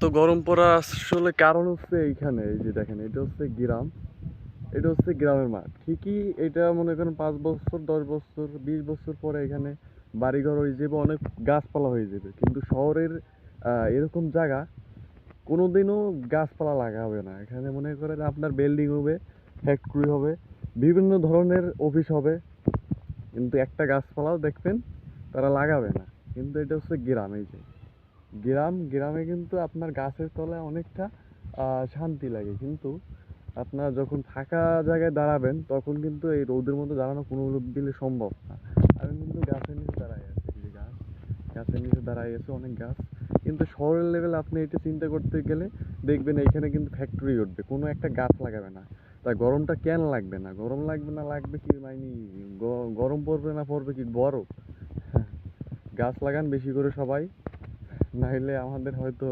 এত গরম পড়া আসলে কারণ হচ্ছে এইখানে, এই যে দেখেন এটা হচ্ছে গ্রাম, এটা হচ্ছে গ্রামের মাঠ ঠিকই। এটা মনে করেন 5 বছর 10 বছর 20 বছর পরে এখানে বাড়িঘর হয়ে যাবে, অনেক গাছপালা হয়ে যাবে, কিন্তু শহরের এরকম জায়গা কোনোদিনও গাছপালা লাগাবে না। এখানে মনে করেন আপনার বিল্ডিং হবে, ফ্যাক্টরি হবে, বিভিন্ন ধরনের অফিস হবে, কিন্তু একটা গাছপালাও দেখবেন তারা লাগাবে না। কিন্তু এটা হচ্ছে গ্রাম। এই যে গ্রামে কিন্তু আপনার গাছের তলায় অনেকটা শান্তি লাগে, কিন্তু আপনার যখন ফাঁকা জায়গায় দাঁড়াবেন তখন কিন্তু এই রোদের মধ্যে দাঁড়ানো কোনো লোক দিলে সম্ভব না। আমি কিন্তু গাছের নিচে দাঁড়াই আছি, এই যে গাছের নিচে দাঁড়াই আছে অনেক গাছ। কিন্তু শহরের লেভেলে আপনি এটা চিন্তা করতে গেলে দেখবেন এইখানে কিন্তু ফ্যাক্টরি উঠবে, কোনো একটা গাছ লাগাবে না। তাই গরমটা কেন লাগবে না? গরম লাগবে না, লাগবে কি মানে গরম পড়বে না, পড়বে কি বরফ? গাছ লাগান বেশি করে সবাই, নাইলে আমাদের হয়তো